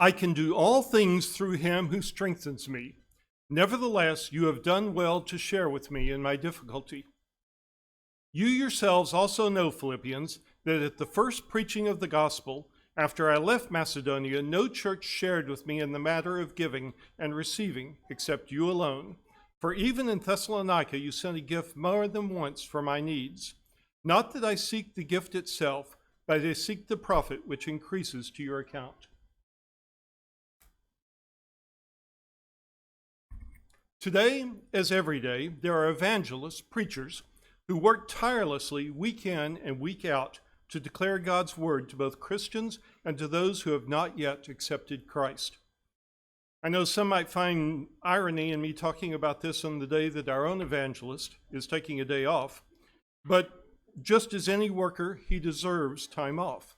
I can do all things through him who strengthens me. Nevertheless, you have done well to share with me in my difficulty. You yourselves also know, Philippians, that at the first preaching of the gospel, after I left Macedonia, no church shared with me in the matter of giving and receiving, except you alone. For even in Thessalonica you sent a gift more than once for my needs. Not that I seek the gift itself, but I seek the profit which increases to your account. Today, as every day, there are evangelists, preachers, who work tirelessly week in and week out to declare God's word to both Christians and to those who have not yet accepted Christ. I know some might find irony in me talking about this on the day that our own evangelist is taking a day off, but just as any worker, he deserves time off.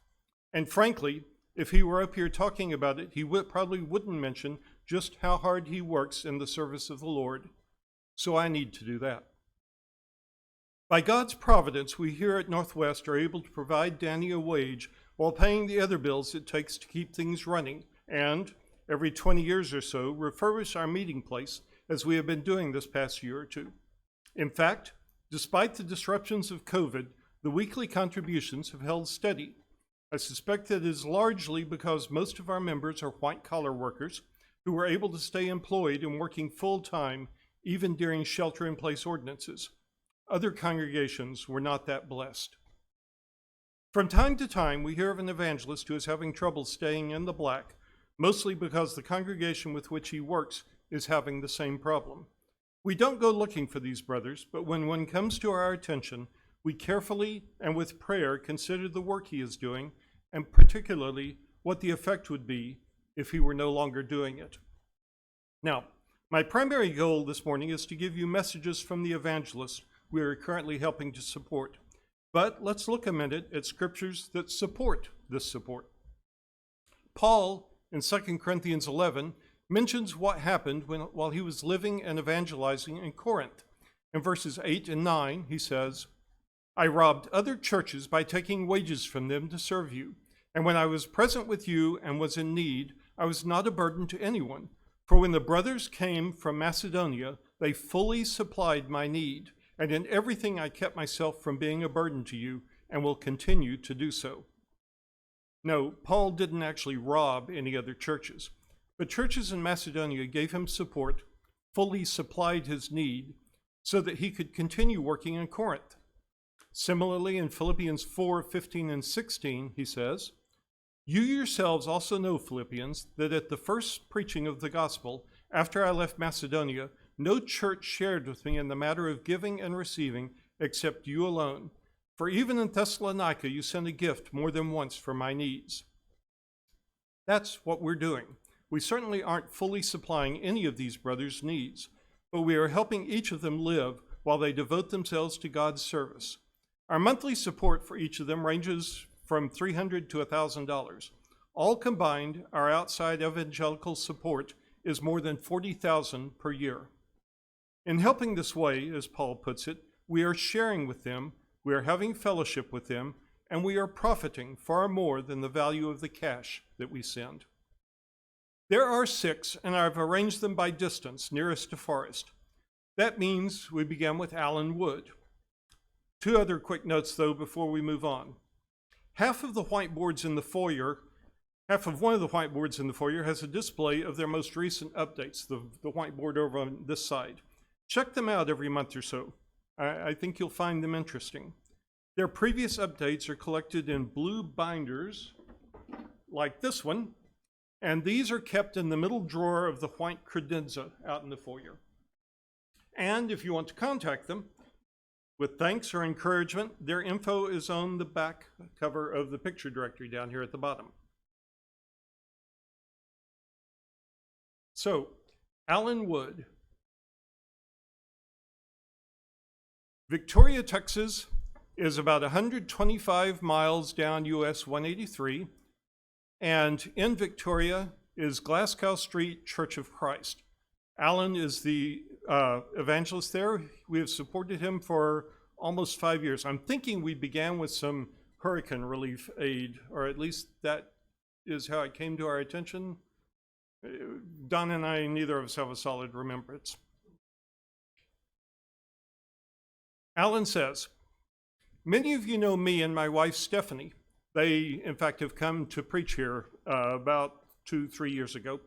And frankly, if he were up here talking about it, he probably wouldn't mention just how hard he works in the service of the Lord. So I need to do that. By God's providence, we here at Northwest are able to provide Danny a wage while paying the other bills it takes to keep things running, and every 20 years or so, refurbish our meeting place as we have been doing this past year or two. In fact, despite the disruptions of COVID, the weekly contributions have held steady. I suspect that it is largely because most of our members are white-collar workers who were able to stay employed and working full-time even during shelter-in-place ordinances. Other congregations were not that blessed. From time to time, we hear of an evangelist who is having trouble staying in the black, mostly because the congregation with which he works is having the same problem. We don't go looking for these brothers, but when one comes to our attention, we carefully and with prayer consider the work he is doing, and particularly what the effect would be if he were no longer doing it. Now, my primary goal this morning is to give you messages from the evangelists we are currently helping to support. But let's look a minute at scriptures that support this support. Paul, in 2 Corinthians 11, mentions what happened while he was living and evangelizing in Corinth. In verses 8 and 9, he says, I robbed other churches by taking wages from them to serve you. And when I was present with you and was in need, I was not a burden to anyone. For when the brothers came from Macedonia, they fully supplied my need. And in everything I kept myself from being a burden to you and will continue to do so. No, Paul didn't actually rob any other churches, but churches in Macedonia gave him support, fully supplied his need, so that he could continue working in Corinth. Similarly, in Philippians 4:15 and 16, he says, You yourselves also know, Philippians, that at the first preaching of the gospel, after I left Macedonia, no church shared with me in the matter of giving and receiving except you alone. For even in Thessalonica you sent a gift more than once for my needs. That's what we're doing. We certainly aren't fully supplying any of these brothers' needs, but we are helping each of them live while they devote themselves to God's service. Our monthly support for each of them ranges from $300 to $1,000. All combined, our outside evangelical support is more than $40,000 per year. In helping this way, as Paul puts it, we are sharing with them, we are having fellowship with them, and we are profiting far more than the value of the cash that we send. There are 6, and I've arranged them by distance, nearest to farthest. That means we began with Alan Wood. 2 other quick notes, though, before we move on. Half of one of the whiteboards in the foyer has a display of their most recent updates, the whiteboard over on this side. Check them out every month or so. I think you'll find them interesting. Their previous updates are collected in blue binders like this one, and these are kept in the middle drawer of the white credenza out in the foyer. And if you want to contact them with thanks or encouragement, their info is on the back cover of the picture directory down here at the bottom. So, Alan Wood. Victoria, Texas is about 125 miles down US 183, and in Victoria is Glasgow Street Church of Christ. Alan is the evangelist there. We have supported him for almost 5 years. I'm thinking we began with some hurricane relief aid, or at least that is how it came to our attention. Don and I, neither of us have a solid remembrance. Alan says, many of you know me and my wife, Stephanie. They, in fact, have come to preach here about 2-3 years ago.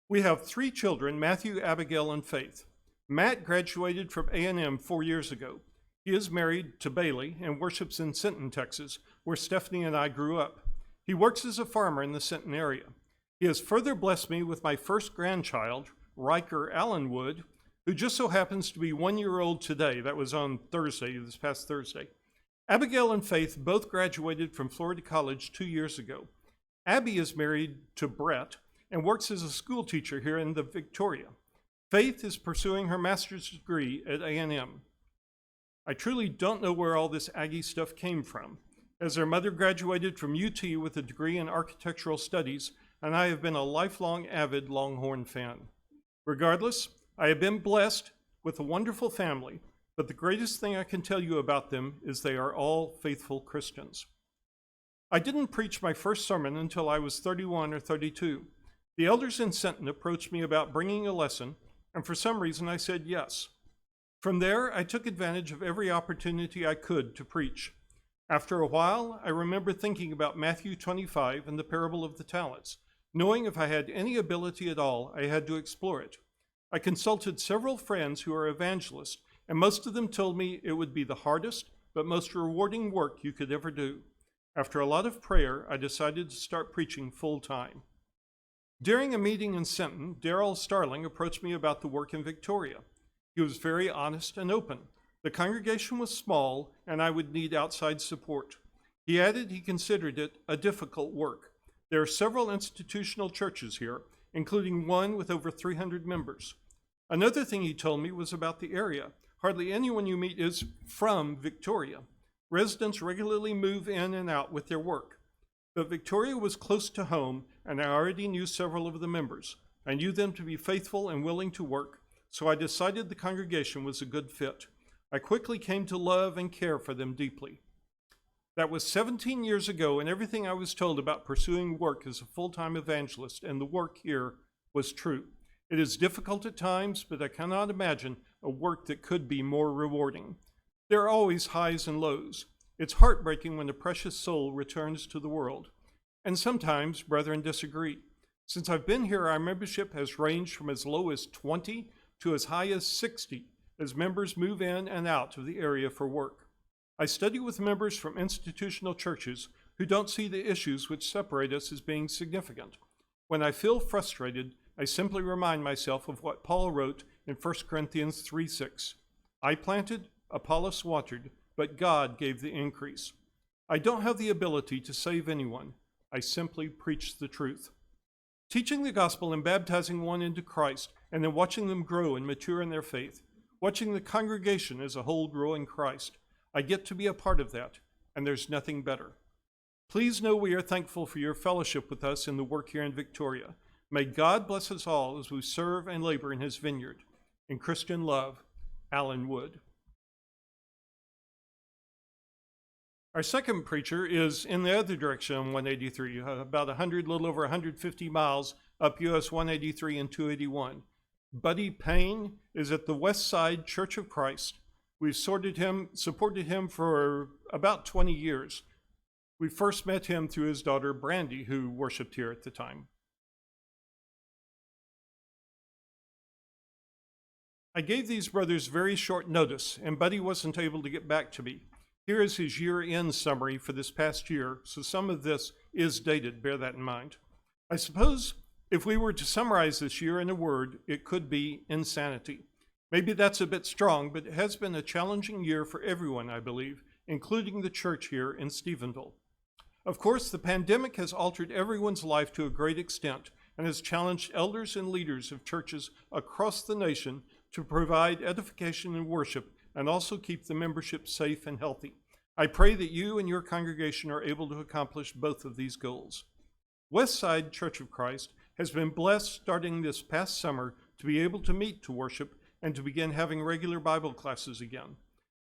We have 3 children, Matthew, Abigail, and Faith. Matt graduated from A&M 4 years ago. He is married to Bailey and worships in Sinton, Texas, where Stephanie and I grew up. He works as a farmer in the Sinton area. He has further blessed me with my first grandchild, Riker Allenwood, who just so happens to be 1 year old today. That was on Thursday, this past Thursday. Abigail and Faith both graduated from Florida College 2 years ago. Abby is married to Brett and works as a school teacher here in the Victoria. Faith is pursuing her master's degree at A&M. I truly don't know where all this Aggie stuff came from, as their mother graduated from UT with a degree in architectural studies, and I have been a lifelong avid Longhorn fan. Regardless, I have been blessed with a wonderful family, but the greatest thing I can tell you about them is they are all faithful Christians. I didn't preach my first sermon until I was 31 or 32. The elders in Sinton approached me about bringing a lesson, and for some reason I said yes. From there, I took advantage of every opportunity I could to preach. After a while, I remember thinking about Matthew 25 and the parable of the talents, knowing if I had any ability at all, I had to explore it. I consulted several friends who are evangelists, and most of them told me it would be the hardest but most rewarding work you could ever do. After a lot of prayer, I decided to start preaching full time. During a meeting in Sinton, Darrell Starling approached me about the work in Victoria. He was very honest and open. The congregation was small, and I would need outside support. He added he considered it a difficult work. There are several institutional churches here, including one with over 300 members. Another thing he told me was about the area. Hardly anyone you meet is from Victoria. Residents regularly move in and out with their work. But Victoria was close to home, and I already knew several of the members. I knew them to be faithful and willing to work, so I decided the congregation was a good fit. I quickly came to love and care for them deeply. That was 17 years ago, and everything I was told about pursuing work as a full-time evangelist and the work here was true. It is difficult at times, but I cannot imagine a work that could be more rewarding. There are always highs and lows. It's heartbreaking when a precious soul returns to the world. And sometimes brethren disagree. Since I've been here, our membership has ranged from as low as 20 to as high as 60 as members move in and out of the area for work. I study with members from institutional churches who don't see the issues which separate us as being significant. When I feel frustrated, I simply remind myself of what Paul wrote in 1 Corinthians 3:6. I planted, Apollos watered, but God gave the increase. I don't have the ability to save anyone. I simply preach the truth. Teaching the gospel and baptizing one into Christ, and then watching them grow and mature in their faith, watching the congregation as a whole grow in Christ, I get to be a part of that, and there's nothing better. Please know we are thankful for your fellowship with us in the work here in Victoria. May God bless us all as we serve and labor in his vineyard. In Christian love, Alan Wood. Our second preacher is in the other direction on 183, about 100, little over 150 miles up US 183 and 281. Buddy Payne is at the West Side Church of Christ. We've supported him for about 20 years. We first met him through his daughter Brandy, who worshiped here at the time. I gave these brothers very short notice, and Buddy wasn't able to get back to me. Here is his year-end summary for this past year, so some of this is dated, bear that in mind. I suppose if we were to summarize this year in a word, it could be insanity. Maybe that's a bit strong, but it has been a challenging year for everyone, I believe, including the church here in Stephenville. Of course, the pandemic has altered everyone's life to a great extent and has challenged elders and leaders of churches across the nation to provide edification and worship and also keep the membership safe and healthy. I pray that you and your congregation are able to accomplish both of these goals. Westside Church of Christ has been blessed starting this past summer to be able to meet to worship and to begin having regular Bible classes again.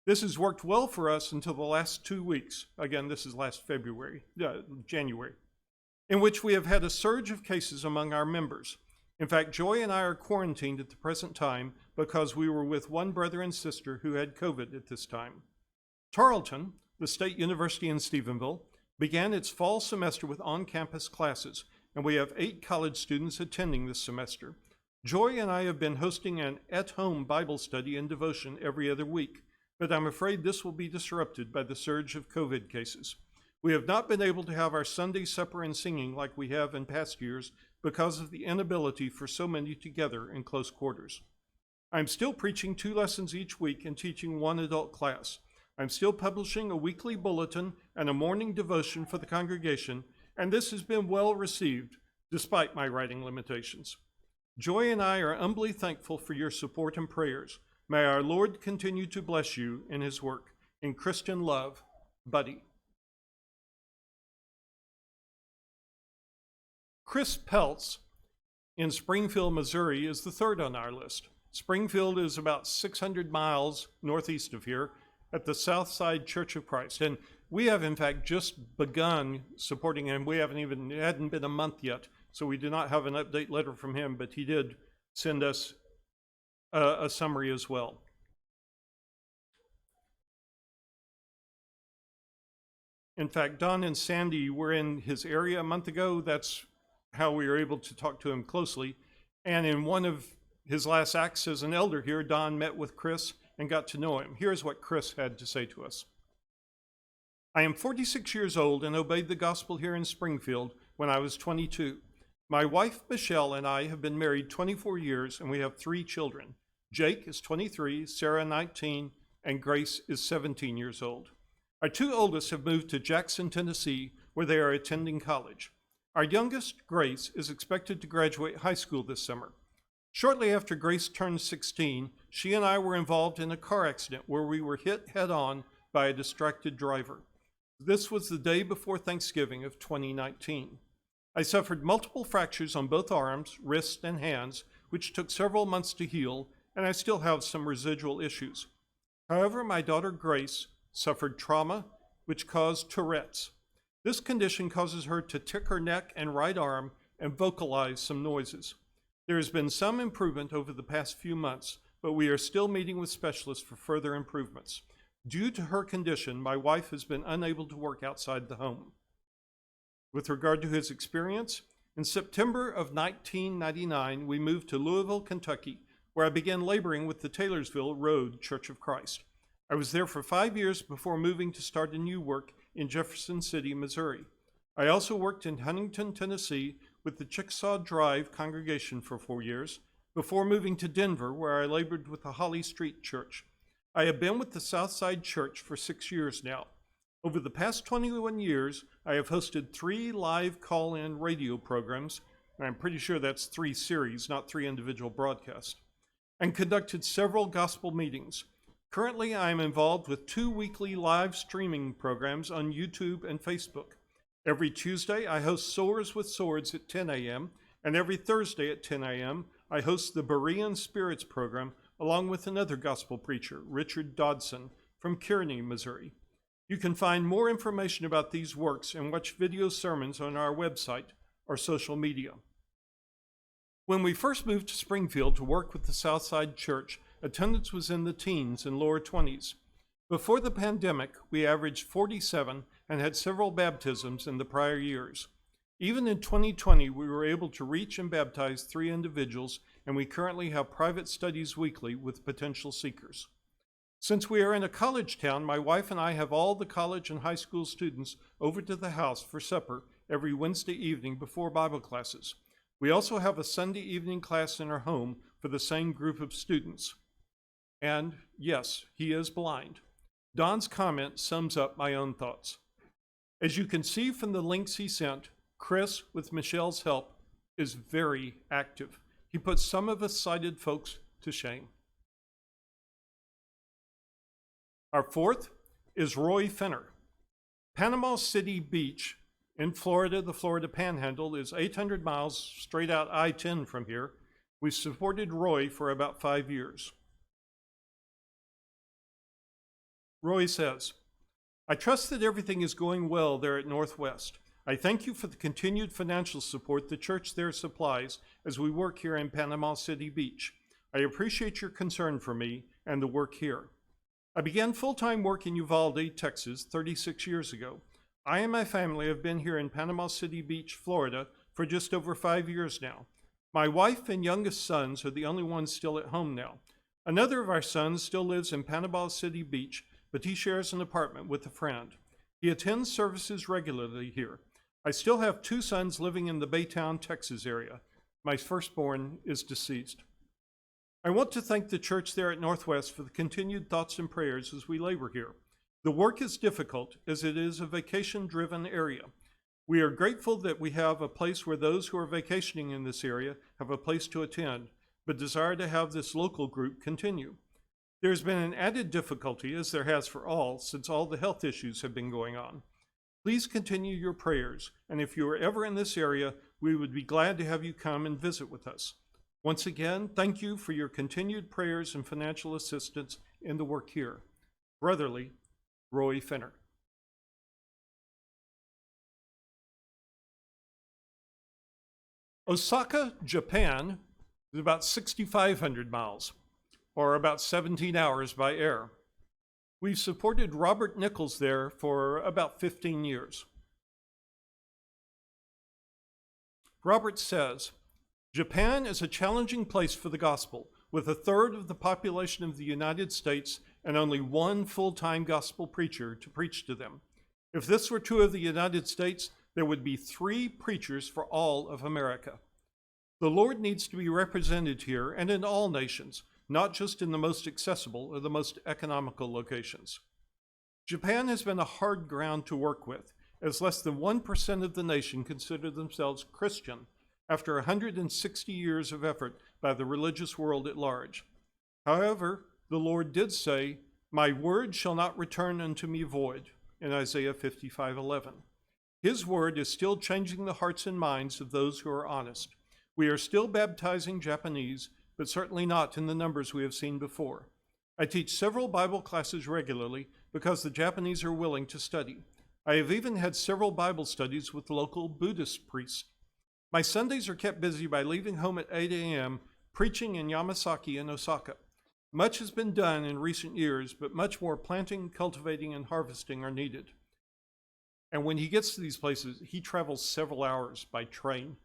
This has worked well for us until the last 2 weeks. Again, this is last January. in which we have had a surge of cases among our members. In fact, Joy and I are quarantined at the present time because we were with one brother and sister who had COVID at this time. Tarleton, the state university in Stephenville, began its fall semester with on-campus classes, and we have 8 college students attending this semester. Joy and I have been hosting an at-home Bible study and devotion every other week, but I'm afraid this will be disrupted by the surge of COVID cases. We have not been able to have our Sunday supper and singing like we have in past years because of the inability for so many together in close quarters. I'm still preaching 2 lessons each week and teaching 1 adult class. I'm still publishing a weekly bulletin and a morning devotion for the congregation, and this has been well received despite my writing limitations. Joy and I are humbly thankful for your support and prayers. May our Lord continue to bless you in his work. In Christian love, Buddy. Chris Peltz in Springfield, Missouri is the 3rd on our list. Springfield is about 600 miles northeast of here at the Southside Church of Christ. And we have, in fact, just begun supporting him. It hadn't been a month yet, so we do not have an update letter from him, but he did send us a summary as well. In fact, Don and Sandy were in his area a month ago. That's how we were able to talk to him closely. And in one of his last acts as an elder here, Don met with Chris and got to know him. Here's what Chris had to say to us. I am 46 years old and obeyed the gospel here in Springfield when I was 22. My wife, Michelle, and I have been married 24 years, and we have 3 children. Jake is 23, Sarah 19, and Grace is 17 years old. Our 2 oldest have moved to Jackson, Tennessee, where they are attending college. Our youngest, Grace, is expected to graduate high school this summer. Shortly after Grace turned 16, she and I were involved in a car accident where we were hit head-on by a distracted driver. This was the day before Thanksgiving of 2019. I suffered multiple fractures on both arms, wrists, and hands, which took several months to heal, and I still have some residual issues. However, my daughter Grace suffered trauma, which caused Tourette's. This condition causes her to tick her neck and right arm and vocalize some noises. There has been some improvement over the past few months, but we are still meeting with specialists for further improvements. Due to her condition, my wife has been unable to work outside the home. With regard to his experience, in September of 1999, we moved to Louisville, Kentucky, where I began laboring with the Taylorsville Road Church of Christ. I was there for 5 years before moving to start a new work in Jefferson City, Missouri. I also worked in Huntington, Tennessee, with the Chickasaw Drive congregation for 4 years, before moving to Denver, where I labored with the Holly Street Church. I have been with the Southside Church for 6 years now. Over the past 21 years, I have hosted 3 live call-in radio programs, and I'm pretty sure that's 3 series, not 3 individual broadcasts, and conducted several gospel meetings. Currently, I am involved with 2 weekly live streaming programs on YouTube and Facebook. Every Tuesday, I host Soars with Swords at 10 a.m., and every Thursday at 10 a.m., I host the Berean Spirits program along with another gospel preacher, Richard Dodson, from Kearney, Missouri. You can find more information about these works and watch video sermons on our website or social media. When we first moved to Springfield to work with the Southside Church, attendance was in the teens and lower 20s. Before the pandemic, we averaged 47 and had several baptisms in the prior years. Even in 2020, we were able to reach and baptize 3 individuals, and we currently have private studies weekly with potential seekers. Since we are in a college town, my wife and I have all the college and high school students over to the house for supper every Wednesday evening before Bible classes. We also have a Sunday evening class in our home for the same group of students. And yes, he is blind. Don's comment sums up my own thoughts. As you can see from the links he sent, Chris, with Michelle's help, is very active. He puts some of us sighted folks to shame. Our 4th is Roy Fenner. Panama City Beach in Florida, the Florida Panhandle, is 800 miles straight out I-10 from here. We've supported Roy for about 5 years. Roy says, I trust that everything is going well there at Northwest. I thank you for the continued financial support the church there supplies as we work here in Panama City Beach. I appreciate your concern for me and the work here. I began full-time work in Uvalde, Texas, 36 years ago. I and my family have been here in Panama City Beach, Florida, for just over 5 years now. My wife and youngest sons are the only ones still at home now. Another of our sons still lives in Panama City Beach, but he shares an apartment with a friend. He attends services regularly here. I still have 2 sons living in the Baytown, Texas area. My firstborn is deceased. I want to thank the church there at Northwest for the continued thoughts and prayers as we labor here. The work is difficult as it is a vacation-driven area. We are grateful that we have a place where those who are vacationing in this area have a place to attend, but desire to have this local group continue. There's been an added difficulty, as there has for all, since all the health issues have been going on. Please continue your prayers, and if you are ever in this area, we would be glad to have you come and visit with us. Once again, thank you for your continued prayers and financial assistance in the work here. Brotherly, Roy Fenner. Osaka, Japan is about 6,500 miles, or about 17 hours by air. We've supported Robert Nichols there for about 15 years. Robert says, Japan is a challenging place for the gospel, with 1/3 of the population of the United States and only 1 full-time gospel preacher to preach to them. If this were true of the United States, there would be 3 preachers for all of America. The Lord needs to be represented here and in all nations, not just in the most accessible or the most economical locations. Japan has been a hard ground to work with, as less than 1% of the nation consider themselves Christian, after 160 years of effort by the religious world at large. However, the Lord did say, "My word shall not return unto me void," in Isaiah 55:11. His word is still changing the hearts and minds of those who are honest. We are still baptizing Japanese, but certainly not in the numbers we have seen before. I teach several Bible classes regularly because the Japanese are willing to study. I have even had several Bible studies with local Buddhist priests. My Sundays are kept busy by leaving home at 8 a.m., preaching in Yamasaki and Osaka. Much has been done in recent years, but much more planting, cultivating, and harvesting are needed. And when he gets to these places, he travels several hours by train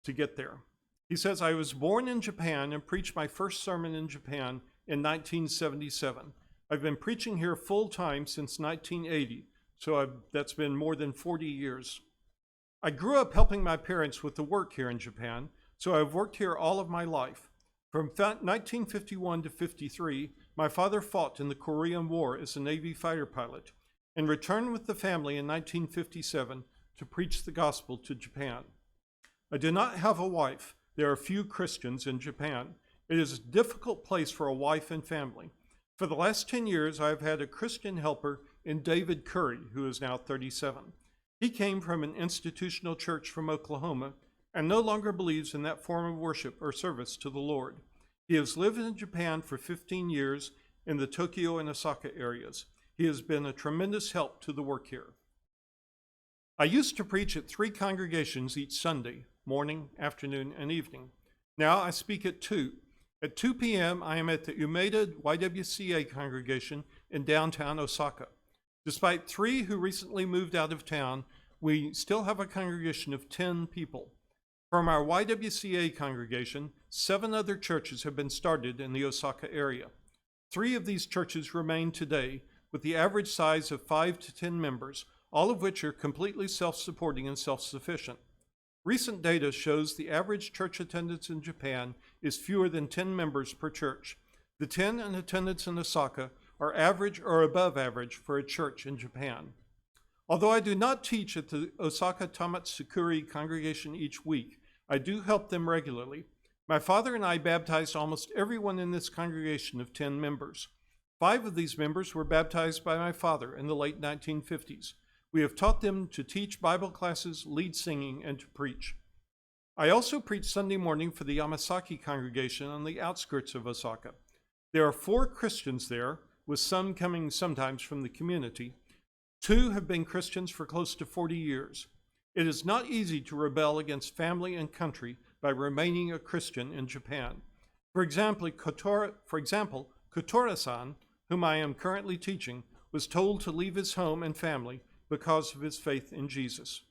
to get there. He says, I was born in Japan and preached my first sermon in Japan in 1977. I've been preaching here full-time since 1980, so that's been more than 40 years. I grew up helping my parents with the work here in Japan, so I've worked here all of my life. From 1951 to 53, my father fought in the Korean War as a Navy fighter pilot and returned with the family in 1957 to preach the gospel to Japan. I do not have a wife. There are few Christians in Japan. It is a difficult place for a wife and family. For the last 10 years, I have had a Christian helper in David Curry, who is now 37. He came from an institutional church from Oklahoma and no longer believes in that form of worship or service to the Lord. He has lived in Japan for 15 years in the Tokyo and Osaka areas. He has been a tremendous help to the work here. I used to preach at 3 congregations each Sunday, morning, afternoon, and evening. Now I speak at 2. At 2 p.m., I am at the Umeda YWCA congregation in downtown Osaka. Despite 3 who recently moved out of town, we still have a congregation of 10 people. From our YWCA congregation, 7 other churches have been started in the Osaka area. 3 of these churches remain today, with the average size of 5 to 10 members, all of which are completely self-supporting and self-sufficient. Recent data shows the average church attendance in Japan is fewer than 10 members per church. The 10 in attendance in Osaka are average or above average for a church in Japan. Although I do not teach at the Osaka Tamatsukuri congregation each week, I do help them regularly. My father and I baptized almost everyone in this congregation of 10 members. 5 of these members were baptized by my father in the late 1950s. We have taught them to teach Bible classes, lead singing, and to preach. I also preach Sunday morning for the Yamasaki congregation on the outskirts of Osaka. There are 4 Christians there, with some coming sometimes from the community. 2 have been Christians for close to 40 years. It is not easy to rebel against family and country by remaining a Christian in Japan. For example, Kotora-san, whom I am currently teaching, was told to leave his home and family because of his faith in Jesus.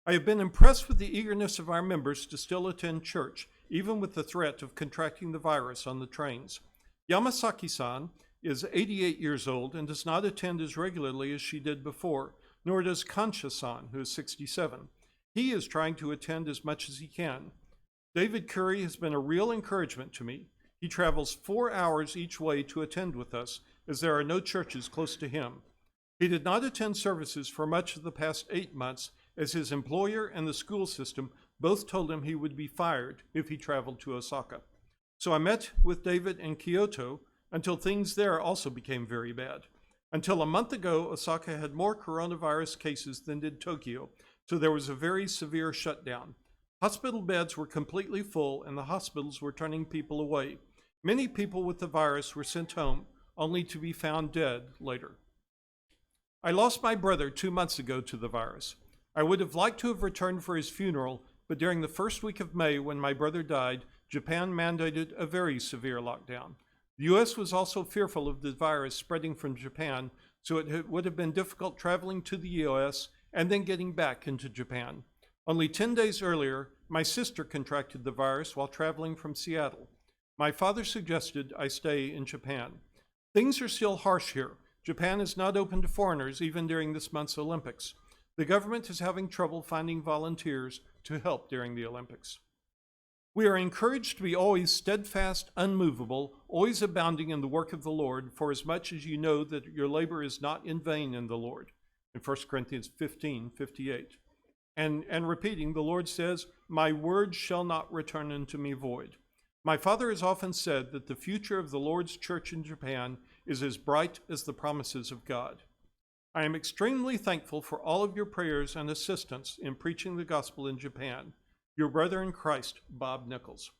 I have been impressed with the eagerness of our members to still attend church, even with the threat of contracting the virus on the trains. Yamasaki-san is 88 years old and does not attend as regularly as she did before, nor does Kansha-san, who is 67. He is trying to attend as much as he can. David Curry has been a real encouragement to me. He travels 4 hours each way to attend with us, as there are no churches close to him. He did not attend services for much of the past 8 months, as his employer and the school system both told him he would be fired if he traveled to Osaka. So I met with David in Kyoto until things there also became very bad. Until a month ago, Osaka had more coronavirus cases than did Tokyo, so there was a very severe shutdown. Hospital beds were completely full and the hospitals were turning people away. Many people with the virus were sent home, only to be found dead later. I lost my brother 2 months ago to the virus. I would have liked to have returned for his funeral, but during the first week of May when my brother died, Japan mandated a very severe lockdown. The U.S. was also fearful of the virus spreading from Japan, so it would have been difficult traveling to the U.S. and then getting back into Japan. Only 10 days earlier, my sister contracted the virus while traveling from Seattle. My father suggested I stay in Japan. Things are still harsh here. Japan is not open to foreigners even during this month's Olympics. The government is having trouble finding volunteers to help during the Olympics. We are encouraged to be always steadfast, unmovable, always abounding in the work of the Lord, for as much as you know that your labor is not in vain in the Lord. In 1 Corinthians 15:58. And repeating, the Lord says, "My word shall not return unto me void." My father has often said that the future of the Lord's church in Japan is as bright as the promises of God. I am extremely thankful for all of your prayers and assistance in preaching the gospel in Japan. Your brother in Christ, Bob Nichols.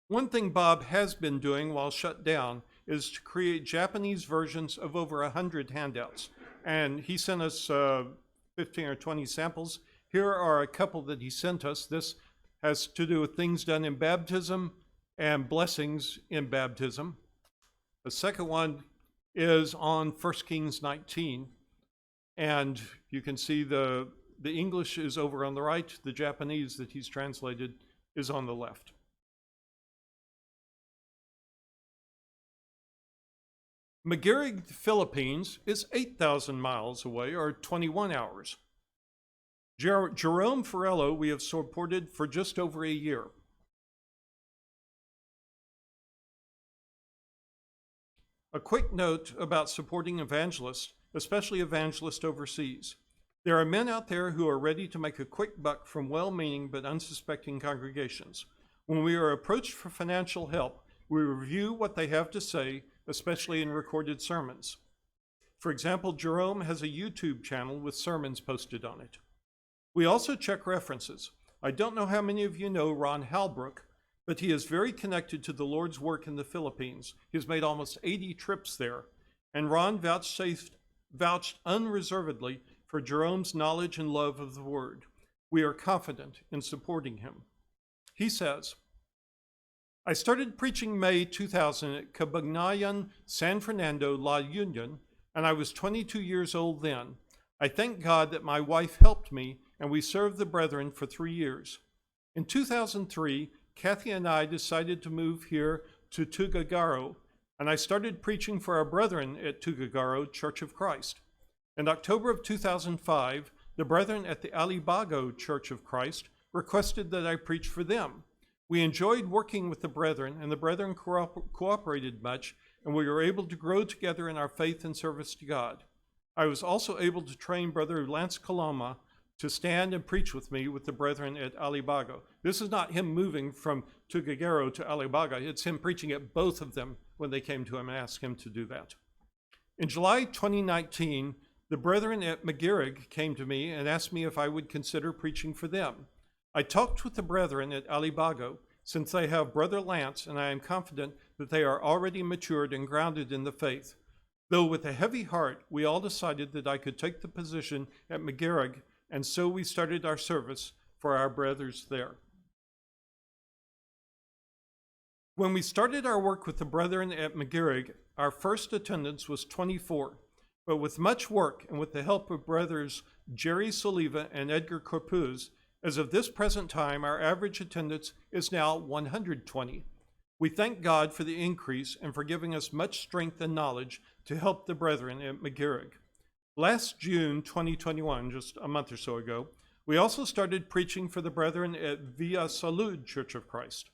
One thing Bob has been doing while shut down is to create Japanese versions of over 100 handouts. And he sent us 15 or 20 samples. Here are a couple that he sent us. This has to do with things done in baptism and blessings in baptism. The second one is on 1 Kings 19. And you can see the English is over on the right. The Japanese that he's translated is on the left. Magirig, Philippines is 8,000 miles away, or 21 hours. Jerome Farello we have supported for just over a year. A quick note about supporting evangelists, especially evangelists overseas. There are men out there who are ready to make a quick buck from well-meaning but unsuspecting congregations. When we are approached for financial help, we review what they have to say, especially in recorded sermons. For example, Jerome has a YouTube channel with sermons posted on it. We also check references. I don't know how many of you know Ron Halbrook, but he is very connected to the Lord's work in the Philippines. He has made almost 80 trips there, and Ron vouched unreservedly for Jerome's knowledge and love of the Word. We are confident in supporting him. He says, I started preaching May 2000 at Cabagnayan, San Fernando, La Union, and I was 22 years old then. I thank God that my wife helped me, and we served the brethren for 3 years. In 2003, Kathy and I decided to move here to Tuguegarao, and I started preaching for our brethren at Tuguegarao Church of Christ. In October of 2005, the brethren at the Alibago Church of Christ requested that I preach for them. We enjoyed working with the brethren, and the brethren cooperated much, and we were able to grow together in our faith and service to God. I was also able to train Brother Lance Coloma to stand and preach with me with the brethren at Alibago. This is not him moving from Tuguegarao to Alibago. It's him preaching at both of them when they came to him and asked him to do that. In July 2019, the brethren at Magirig came to me and asked me if I would consider preaching for them. I talked with the brethren at Alibago, since they have Brother Lance, and I am confident that they are already matured and grounded in the faith. Though with a heavy heart, we all decided that I could take the position at McGarrig, and so we started our service for our brothers there. When we started our work with the brethren at McGarrig, our first attendance was 24. But with much work and with the help of brothers Jerry Soliva and Edgar Corpuz, as of this present time, our average attendance is now 120. We thank God for the increase and for giving us much strength and knowledge to help the brethren at McGarrig. Last June 2021, just a month or so ago, we also started preaching for the brethren at Villa Salud Church of Christ.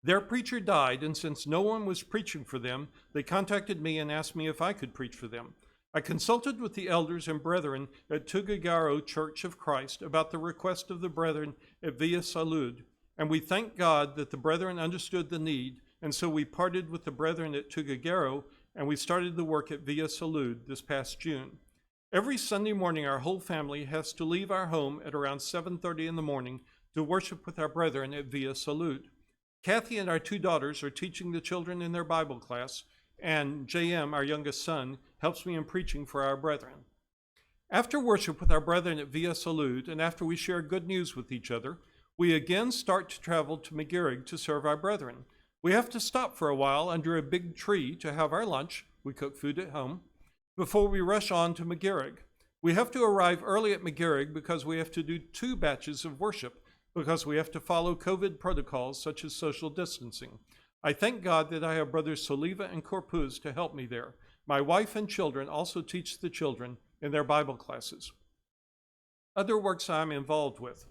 Their preacher died, and since no one was preaching for them, they contacted me and asked me if I could preach for them. I consulted with the elders and brethren at Tuguegarao Church of Christ about the request of the brethren at Villa Salud, and we thank God that the brethren understood the need, and so we parted with the brethren at Tuguegarao, and we started the work at Villa Salud this past June. Every Sunday morning, our whole family has to leave our home at around 7:30 in the morning to worship with our brethren at Villa Salud. Kathy and our 2 daughters are teaching the children in their Bible class, and JM, our youngest son, helps me in preaching for our brethren. After worship with our brethren at Villa Salud, and after we share good news with each other, we again start to travel to McGarrig to serve our brethren. We have to stop for a while under a big tree to have our lunch, we cook food at home, before we rush on to McGarrig. We have to arrive early at McGarrig because we have to do 2 batches of worship, because we have to follow COVID protocols such as social distancing. I thank God that I have brothers Soliva and Corpuz to help me there. My wife and children also teach the children in their Bible classes. Other works I'm involved with.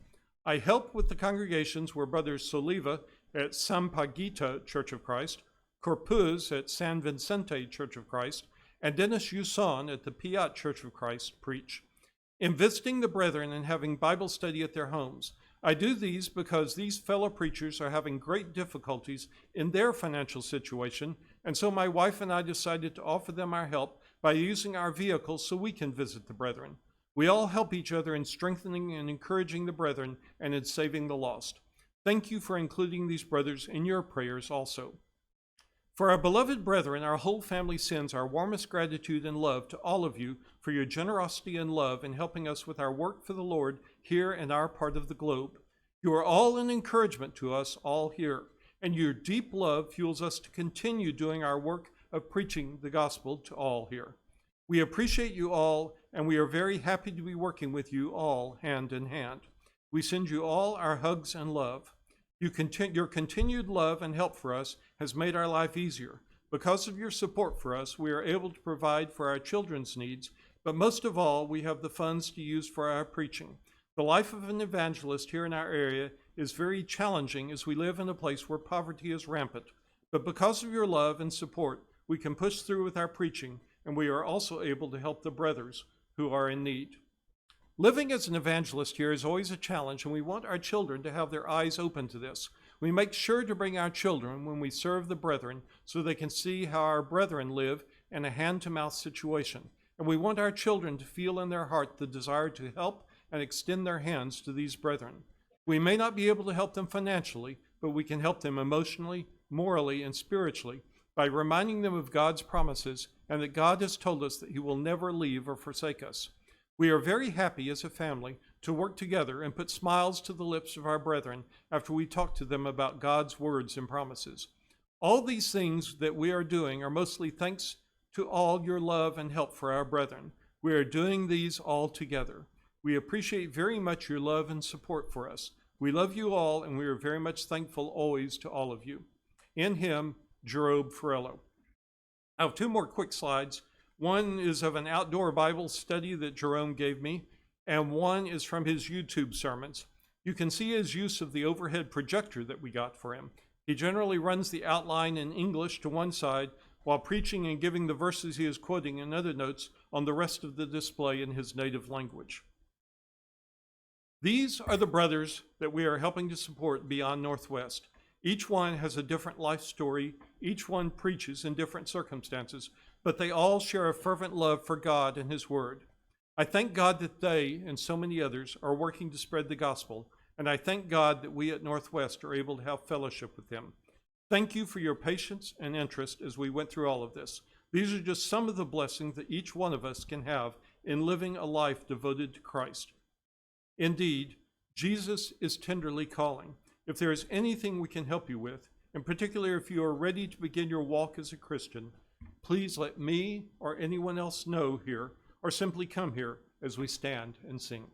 I help with the congregations where brothers Soliva at Sampaguita Church of Christ, Corpuz at San Vicente Church of Christ, and Dennis Yuson at the Piat Church of Christ preach. In visiting the brethren and having Bible study at their homes, I do these because these fellow preachers are having great difficulties in their financial situation, and so my wife and I decided to offer them our help by using our vehicle so we can visit the brethren. We all help each other in strengthening and encouraging the brethren and in saving the lost. Thank you for including these brothers in your prayers also. For our beloved brethren, our whole family sends our warmest gratitude and love to all of you for your generosity and love in helping us with our work for the Lord here in our part of the globe. You are all an encouragement to us all here, and your deep love fuels us to continue doing our work of preaching the gospel to all here. We appreciate you all, and we are very happy to be working with you all hand in hand. We send you all our hugs and love. Your continued love and help for us has made our life easier. Because of your support for us, we are able to provide for our children's needs, but most of all, we have the funds to use for our preaching. The life of an evangelist here in our area is very challenging as we live in a place where poverty is rampant. But because of your love and support, we can push through with our preaching, and we are also able to help the brothers who are in need. Living as an evangelist here is always a challenge, and we want our children to have their eyes open to this. We make sure to bring our children when we serve the brethren so they can see how our brethren live in a hand-to-mouth situation. And we want our children to feel in their heart the desire to help and extend their hands to these brethren. We may not be able to help them financially, but we can help them emotionally, morally, and spiritually by reminding them of God's promises and that God has told us that He will never leave or forsake us. We are very happy as a family to work together and put smiles to the lips of our brethren after we talk to them about God's words and promises. All these things that we are doing are mostly thanks to all your love and help for our brethren. We are doing these all together. We appreciate very much your love and support for us. We love you all, and we are very much thankful always to all of you. In him, Jerob Farello. I have 2 more quick slides. One is of an outdoor Bible study that Jerome gave me, and one is from his YouTube sermons. You can see his use of the overhead projector that we got for him. He generally runs the outline in English to one side while preaching and giving the verses he is quoting and other notes on the rest of the display in his native language. These are the brothers that we are helping to support beyond Northwest. Each one has a different life story. Each one preaches in different circumstances, but they all share a fervent love for God and His Word. I thank God that they and so many others are working to spread the gospel, and I thank God that we at Northwest are able to have fellowship with them. Thank you for your patience and interest as we went through all of this. These are just some of the blessings that each one of us can have in living a life devoted to Christ. Indeed, Jesus is tenderly calling. If there is anything we can help you with, in particular if you are ready to begin your walk as a Christian, please let me or anyone else know here, or simply come here as we stand and sing.